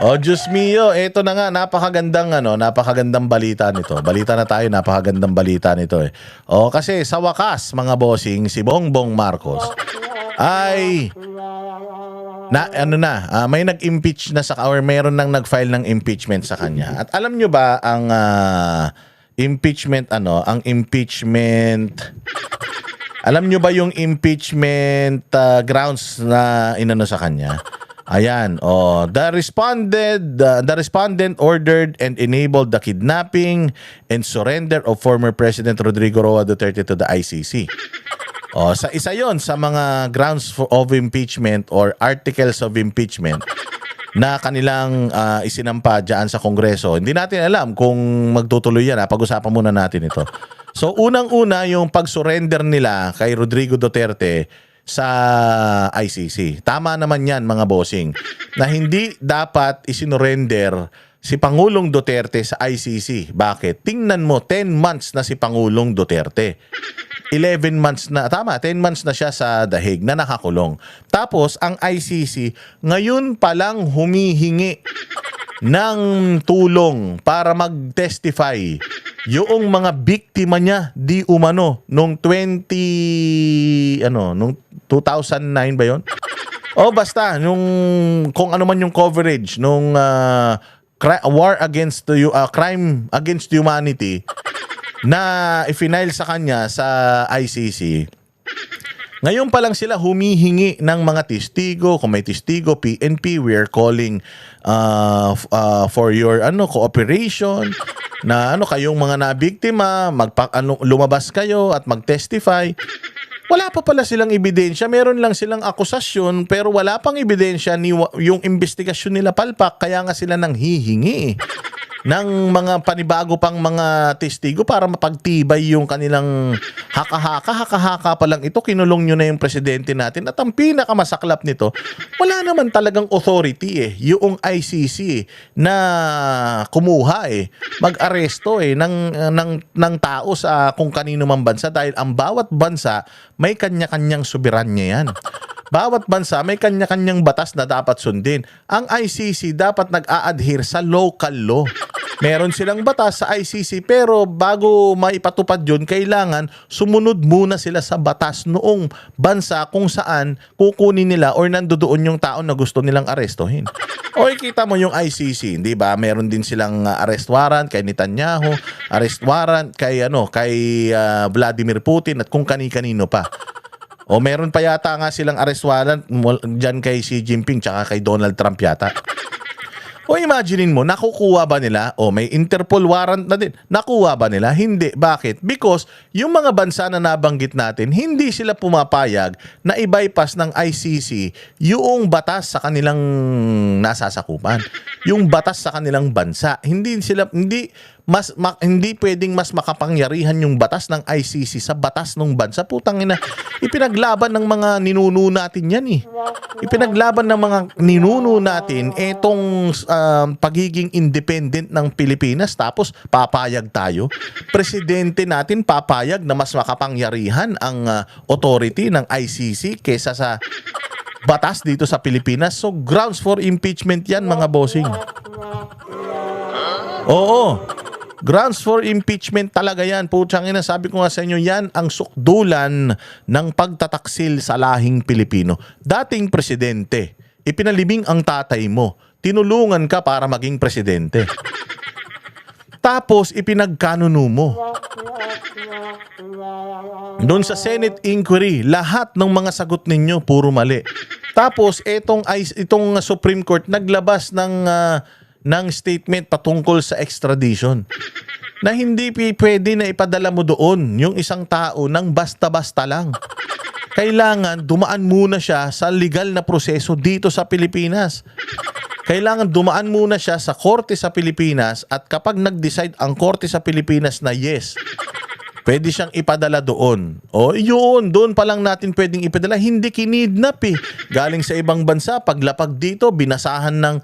Oh, Diyos mio, eto na nga, napakagandang balita nito. Balita na tayo, napakagandang balita nito eh. Oh, kasi sa wakas, mga bossing, si Bongbong Marcos ay may nag-impeach na or mayroon nang nag-file ng impeachment sa kanya. At alam nyo ba ang impeachment alam nyo ba yung impeachment grounds na inano sa kanya? Ayan, the respondent ordered and enabled the kidnapping and surrender of former President Rodrigo Roa Duterte to the ICC. Sa isa 'yon sa mga grounds of impeachment or articles of impeachment na kanilang isinampa diyan sa Kongreso. Hindi natin alam kung magtutuloy yan. Pag-usapan muna natin ito. So, unang-una yung pag-surrender nila kay Rodrigo Duterte sa ICC. Tama naman yan, mga bossing, na hindi dapat isinurrender si Pangulong Duterte sa ICC. Bakit? Tingnan mo, 10 months na si Pangulong Duterte. 11 months na, 10 months na siya sa The Hague na nakakulong. Tapos, ang ICC, ngayon palang humihingi ng tulong para mag-testify yung mga biktima niya di umano nung 2009 ba yon? Basta kung ano man yung coverage nung war against crime against humanity na i-file sa kanya sa ICC. Ngayon pa lang sila humihingi ng mga testigo. Kung may testigo, PNP, we are calling for your cooperation na kayong mga nabiktima, lumabas kayo at mag-testify. Wala pa pala silang ebidensya. Meron lang silang akusasyon pero wala pang ebidensya yung investigasyon nila palpak. Kaya nga sila nang hihingi ng mga panibago pang mga testigo para mapagtibay yung kanilang haka-haka pa lang ito, kinulong nyo na yung presidente natin. At ang pinakamasaklap nito, wala naman talagang authority yung ICC na kumuha mag-aresto ng tao sa kung kanino man bansa dahil ang bawat bansa may kanya-kanyang soberanya yan. Bawat bansa may kanya-kanyang batas na dapat sundin. Ang ICC dapat nag-a-adhere sa local law. Meron silang batas sa ICC pero bago maipatupad yun, kailangan sumunod muna sila sa batas noong bansa kung saan kukunin nila or nandoon yung tao na gusto nilang arestuhin. Kita mo yung ICC, di ba? Meron din silang arrest warrant kay Netanyahu, arrest warrant kay Vladimir Putin at kung kani-kanino pa. Meron pa yata nga silang arrest warrant dyan kay Xi Jinping tsaka kay Donald Trump yata. Imaginein mo, nakukuha ba nila? May Interpol warrant na din. Nakuha ba nila? Hindi. Bakit? Because yung mga bansa na nabanggit natin, hindi sila pumapayag na i-bypass ng ICC yung batas sa kanilang nasasakupan. Yung batas sa kanilang bansa. Hindi pwedeng mas makapangyarihan yung batas ng ICC sa batas ng bansa. Putang ina, ipinaglaban ng mga ninuno natin yan Ipinaglaban ng mga ninuno natin etong pagiging independent ng Pilipinas tapos papayag tayo. Presidente natin papayag na mas makapangyarihan ang authority ng ICC kesa sa batas dito sa Pilipinas. So grounds for impeachment yan, mga bossing. Grounds for impeachment talaga yan. Putsang ina, sabi ko nga sa inyo, yan ang sukdulan ng pagtataksil sa lahing Pilipino. Dating presidente, ipinalibing ang tatay mo, tinulungan ka para maging presidente. Tapos ipinagkanuno mo. Doon sa Senate inquiry, lahat ng mga sagot ninyo puro mali. Tapos itong Supreme Court naglabas ng statement patungkol sa extradition na hindi pwede na ipadala mo doon yung isang tao ng basta-basta lang. Kailangan dumaan muna siya sa legal na proseso dito sa Pilipinas. Kailangan dumaan muna siya sa korte sa Pilipinas at kapag nag-decide ang korte sa Pilipinas na yes, pwede siyang ipadala doon. Doon pa lang natin pwedeng ipadala. Hindi kinidnap galing sa ibang bansa, paglapag dito, binasahan ng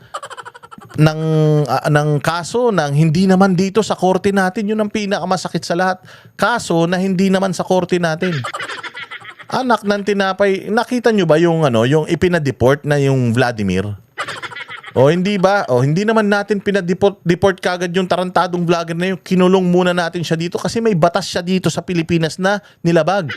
kaso ng hindi naman dito sa korte natin. Yun ang pinakamasakit sa lahat. Kaso na hindi naman sa korte natin. Anak ng tinapay, nakita nyo ba yung ipinadeport na yung Vladimir? O hindi ba? O hindi naman natin pinadeport kagad yung tarantadong vlogger na yun. Kinulong muna natin siya dito kasi may batas siya dito sa Pilipinas na nilabag.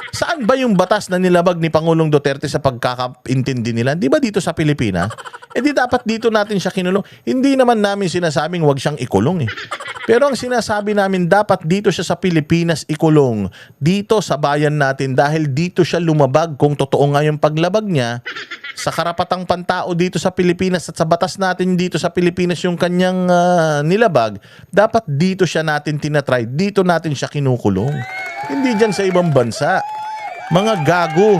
Saan ba yung batas na nilabag ni Pangulong Duterte sa pagkakaintindi nila? Di ba dito sa Pilipinas? Eh di dapat dito natin siya kinulong. Hindi naman namin sinasabing wag siyang ikulong eh. Pero ang sinasabi namin dapat dito siya sa Pilipinas ikulong. Dito sa bayan natin dahil dito siya lumabag kung totoo nga yung paglabag niya sa karapatang pantao dito sa Pilipinas at sa batas natin dito sa Pilipinas yung kanyang nilabag, dapat dito siya natin tinatry, dito natin siya kinukulong. Hindi dyan sa ibang bansa. Mga gago.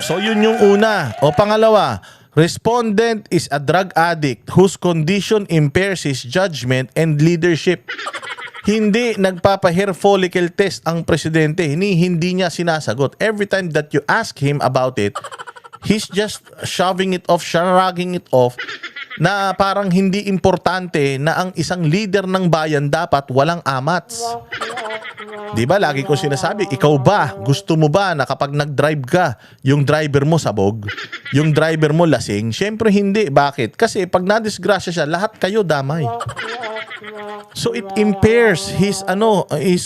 So yun yung una. O pangalawa, respondent is a drug addict whose condition impairs his judgment and leadership. Hindi nagpapa-hair follicle test ang presidente. Hindi niya sinasagot. Every time that you ask him about it, he's just shoving it off, shrugging it off, na parang hindi importante na ang isang leader ng bayan dapat walang amats. Di ba lagi ko sinasabi, ikaw ba, gusto mo ba na kapag nag-drive ka, yung driver mo sabog, yung driver mo lasing? Siyempre hindi. Bakit? Kasi pag nadisgrasya siya, lahat kayo damay. So it impairs his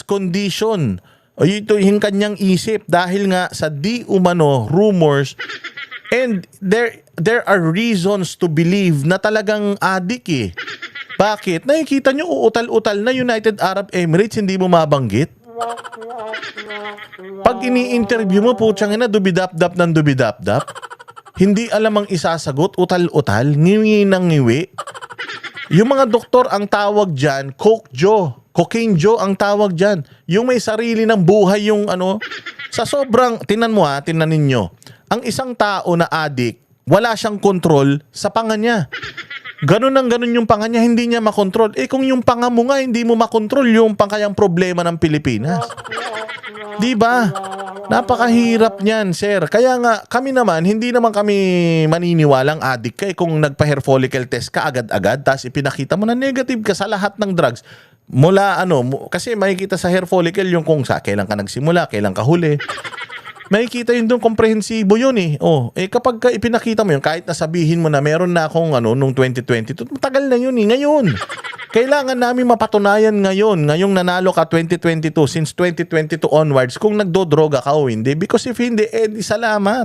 condition. O ito yung kanyang isip dahil nga sa di umano rumors, and there are reasons to believe na talagang adik eh. Bakit? Nakikita nyo uutal-utal na United Arab Emirates, hindi mo mabanggit. Pag ini-interview mo, putyang ina, dubidap-dap ng dubidap-dap. Hindi alam ang isasagot, utal-utal, ngiwi ng ngiwi. Yung mga doktor ang tawag dyan, Cocaine Joe ang tawag dyan. Yung may sarili ng buhay yung sa sobrang, tinan ninyo, ang isang tao na addict, wala siyang kontrol sa panga niya. Ganun yung panga niya, hindi niya makontrol. Eh kung yung panga mo nga, hindi mo makontrol yung pangkayang problema ng Pilipinas. Di ba? Napakahirap niyan, sir. Kaya nga, kami naman, hindi naman kami maniniwalang addict ka. Kung nagpa-hair follicle test ka agad-agad, tapos ipinakita mo na negative ka sa lahat ng drugs. Mula kasi makikita sa hair follicle yung kung kailan ka nagsimula, kailan ka huli. Makikita yun doon, komprehensibo yun eh. Kapag ipinakita mo yun, kahit nasabihin mo na meron na akong nung 2022, matagal na yun eh. Ngayon, kailangan namin mapatunayan ngayong nanalo ka 2022, since 2022 onwards, kung nagdodroga ka o hindi. Because if hindi, di salamat.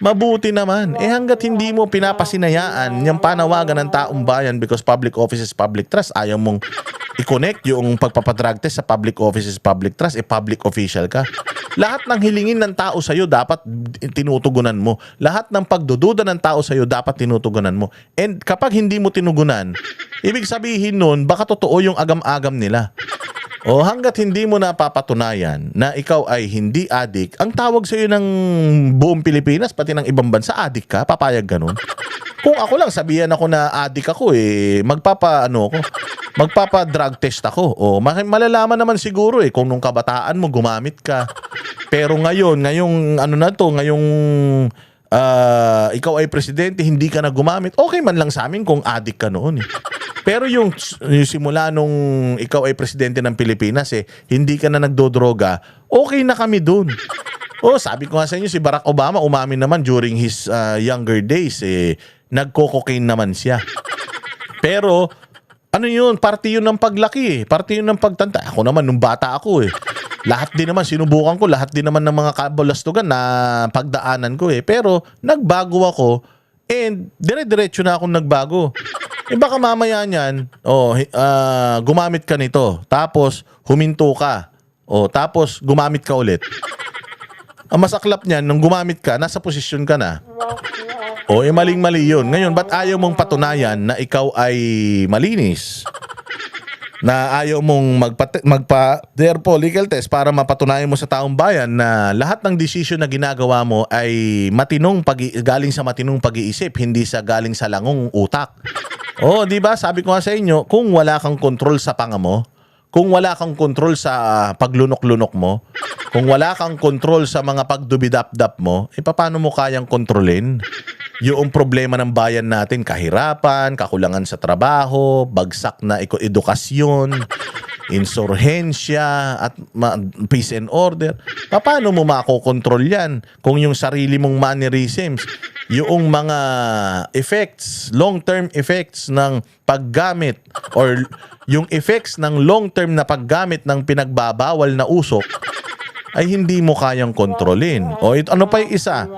Mabuti naman. Hanggat hindi mo pinapasinayaan yung panawagan ng taong bayan because public office is public trust, ayaw mong i-connect yung pagpapadrug test sa public office is public trust, public official ka. Lahat ng hilingin ng tao sa'yo dapat tinutugunan mo. Lahat ng pagdududa ng tao sa'yo dapat tinutugunan mo. And kapag hindi mo tinugunan, ibig sabihin nun, baka totoo yung agam-agam nila. Hanggat hindi mo napapatunayan na ikaw ay hindi addict, ang tawag sa'yo ng buong Pilipinas, pati ng ibang bansa, addict ka, papayag ganun. Kung ako lang, sabihan ako na addict ako, magpapa-drug test ako. Malalaman naman siguro kung nung kabataan mo gumamit ka. Pero ngayong ikaw ay presidente, hindi ka na gumamit, okay man lang sa amin kung addict ka noon eh. Pero yung simula nung ikaw ay presidente ng Pilipinas hindi ka na nagdodroga, okay na kami dun. Sabi ko nga sa inyo, si Barack Obama umamin naman during his younger days nagko-cocaine naman siya. Pero yun, parte yun ng paglaki parte yun ng pagtanda. Ako naman nung bata ako lahat din naman sinubukan ko, lahat din naman ng mga kabalastugan na pagdaanan ko pero nagbago ako and dire-diretso na akong nagbago. Baka mamaya niyan, gumamit ka nito, tapos huminto ka, tapos gumamit ka ulit. Ang masaklap niyan, nung gumamit ka, nasa posisyon ka na. Maling-mali yun. Ngayon, ba't ayaw mong patunayan na ikaw ay malinis? Na ayaw mong magpa-hair follicle test para mapatunayan mo sa taong bayan na lahat ng desisyon na ginagawa mo ay galing sa matinong pag-iisip, hindi sa galing sa langong utak. Di ba? Sabi ko nga sa inyo, kung wala kang control sa panga mo, kung wala kang control sa paglunok-lunok mo, kung wala kang control sa mga pagdubidap-dap mo, paano mo kayang kontrolin yung problema ng bayan natin? Kahirapan, kakulangan sa trabaho, bagsak na edukasyon, insurhensya, at peace and order. Paano mo makokontrol yan kung yung sarili mong mannerisms yung mga effects, long-term effects ng paggamit or yung effects ng long-term na paggamit ng pinagbabawal na usok ay hindi mo kayang kontrolin. O ito, ano pa yung isa?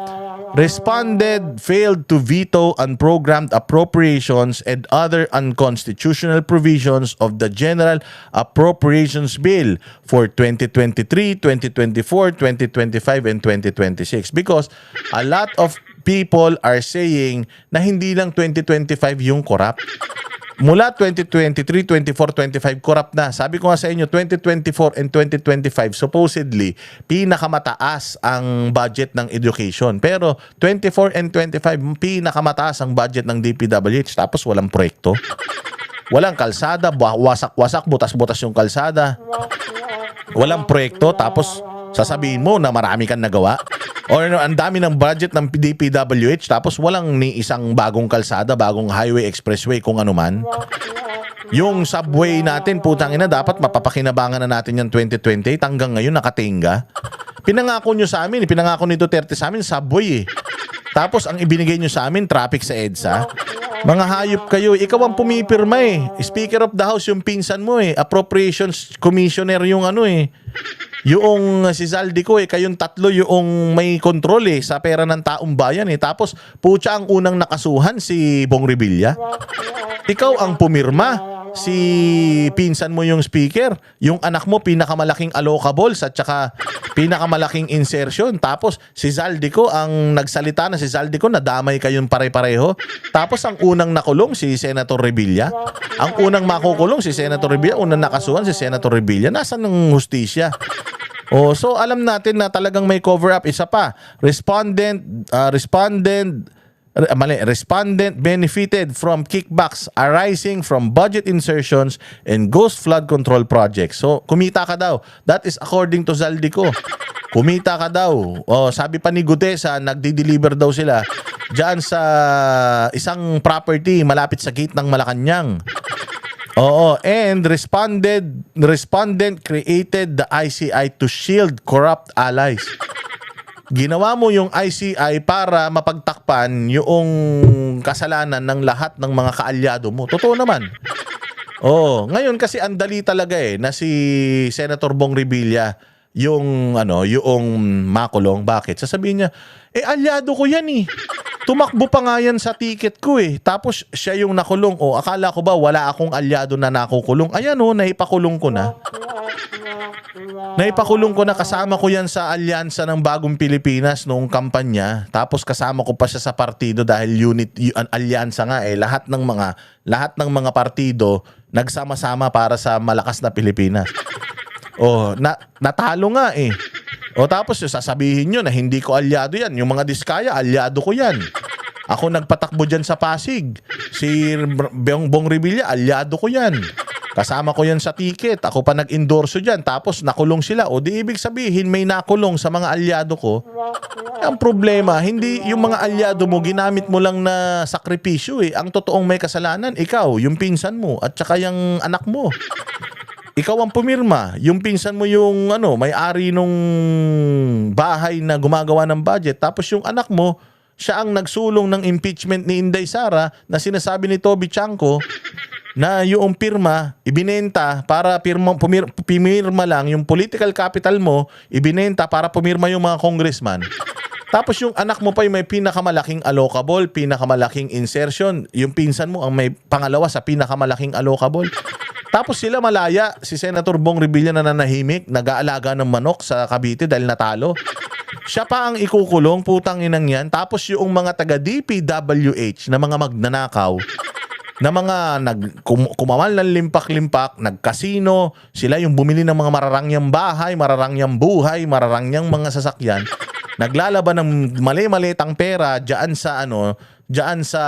Responded, failed to veto unprogrammed appropriations and other unconstitutional provisions of the General Appropriations Bill for 2023, 2024, 2025, and 2026. Because a lot of people are saying na hindi lang 2025 yung corrupt. Mula 2023, 24, 25, corrupt na. Sabi ko nga sa inyo, 2024 and 2025, supposedly, pinakamataas ang budget ng education. Pero 24 and 25, pinakamataas ang budget ng DPWH. Tapos walang proyekto. Walang kalsada, wasak-wasak, butas-butas yung kalsada. Walang proyekto, tapos sasabihin mo na marami kang nagawa. Or ang dami ng budget ng DPWH tapos walang ni isang bagong kalsada, bagong highway, expressway, kung ano man. Yung subway natin, putang ina, dapat mapapakinabangan na natin yung 2028. Hanggang ngayon, nakatingga. Pinangako nyo sa amin, pinangako ni Duterte sa amin, subway eh. Tapos ang ibinigay nyo sa amin, traffic sa EDSA. Mga hayop kayo, ikaw ang pumipirma eh. Speaker of the House yung pinsan mo eh. Appropriations Commissioner yung ano eh. Yung si Zaldico eh, kayong tatlo yung may control eh sa pera ng taong bayan eh. Tapos putya ang unang nakasuhan si Bong Revilla. Ikaw ang pumirma. Si pinsan mo yung speaker. Yung anak mo pinakamalaking allocables at saka pinakamalaking insertion. Tapos si Zaldico ang nagsalita na si Zaldico nadamay kayong pare-pareho. Tapos ang unang nakulong si Senator Revilla. Ang unang makukulong si Senator Revilla. Unang nakasuhan si Senator Revilla. Nasaan ng hustisya? Oh, so alam natin na talagang may cover up. Isa pa, respondent benefited from kickbacks arising from budget insertions and ghost flood control projects. So, kumita ka daw. That is according to Zaldico. Kumita ka daw. Oh, sabi pa ni Gutesa, nagdi-deliver daw sila diyan sa isang property malapit sa gate ng Malacanang. Oo, and respondent created the ICI to shield corrupt allies. Ginawa mo yung ICI para mapagtakpan yung kasalanan ng lahat ng mga kaalyado mo. Totoo naman. Oo, ngayon kasi andali talaga eh na si Senator Bong Revilla yung makulong. Bakit? Sasabihin niya, alyado ko yan eh. Tumakbo pa nga yan sa ticket ko eh. Tapos siya yung nakulong. O, akala ko ba wala akong alyado na nakukulong? Ayan o, naipakulong ko na. Naipakulong ko na, kasama ko yan sa alyansa ng Bagong Pilipinas noong kampanya. Tapos kasama ko pa siya sa partido dahil alyansa nga eh. Lahat ng mga partido nagsama-sama para sa malakas na Pilipinas. O, natalo nga eh. O tapos sasabihin nyo na hindi ko alyado yan. Yung mga Diskaya, alyado ko yan. Ako nagpatakbo dyan sa Pasig. Si Bong Revilla, alyado ko yan. Kasama ko yan sa ticket. Ako pa nag-endorso dyan. Tapos nakulong sila. O di ibig sabihin may nakulong sa mga alyado ko. Ang problema, hindi yung mga alyado mo, ginamit mo lang na sakripisyo eh. Ang totoong may kasalanan, ikaw, yung pinsan mo, at saka yung anak mo. Ikaw ang pumirma, yung pinsan mo yung may-ari nung bahay na gumagawa ng budget, tapos yung anak mo, siya ang nagsulong ng impeachment ni Inday Sara na sinasabi ni Toby Chanco na yung pirma, ibinenta para pumirma lang yung political capital mo, ibinenta para pumirma yung mga congressman. Tapos yung anak mo pa yung may pinakamalaking allocable, pinakamalaking insertion, yung pinsan mo ang may pangalawa sa pinakamalaking allocable. Tapos sila malaya, si Senator Bong Revilla na nanahimik, nag-aalaga ng manok sa Cavite dahil natalo. Siya pa ang ikukulong, putang inang yan. Tapos yung mga taga-DPWH na mga magnanakaw, na mga kumamal ng limpak-limpak, nagkasino, sila yung bumili ng mga mararangyang bahay, mararangyang buhay, mararangyang mga sasakyan, naglalaban ng mali-malitang pera diyan sa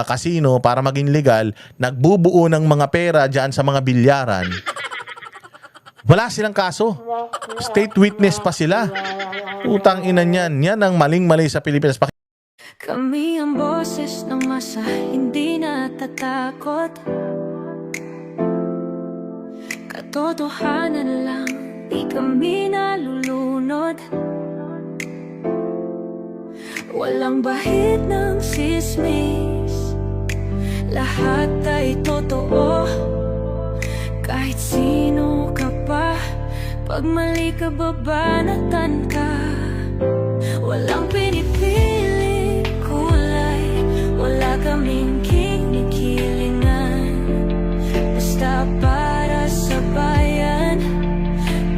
casino para maging legal, nagbubuo ng mga pera diyan sa mga bilyaran. Wala silang kaso. State witness pa sila. Utang ina niyan. Yan ang maling-mali sa Pilipinas. Kami ang boses ng masa, hindi natatakot. Katotohanan lang, di kami nalulunod. Walang bahid ng sismis, lahat ay totoo. Kahit sino ka pa, pag mali ka babanatan ka. Walang pinipili kulay, wala kaming kinikilingan. Basta para sa bayan,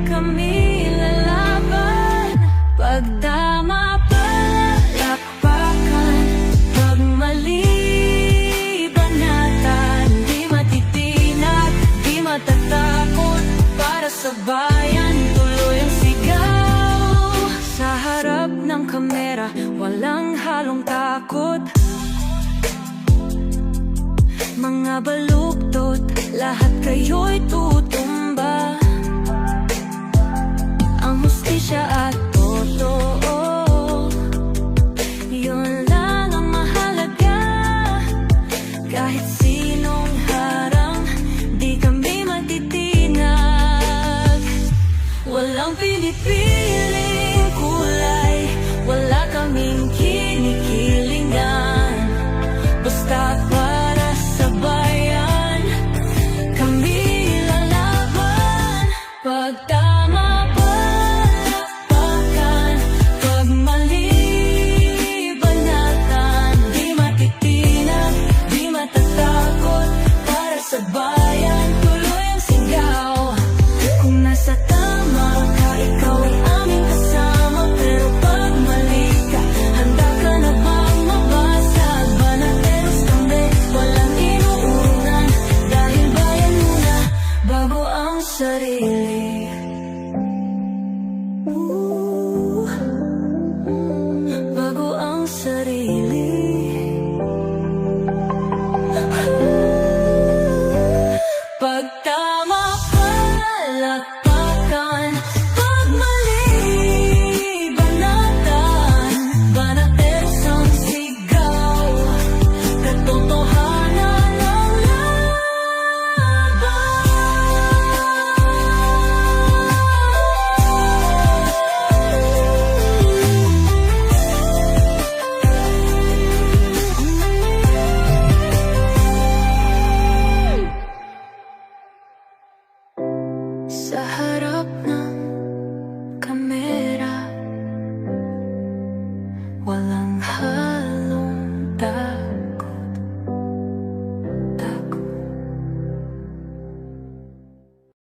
kami lalaban. Pag tama palakpakan, pag mali banatan. Di matitinag, di matatakot, para sa bayan tuloy ang sigaw. Sa harap ng kamera, walang halong takot. Mga baluktot, lahat kayo'y tutumba. Ang hustisya at totoo, yun lang ang mahalaga. Kahit sinong harang, di kami matitinag. Walang pinipiling kulay, wala kaming kinikilingan. Basta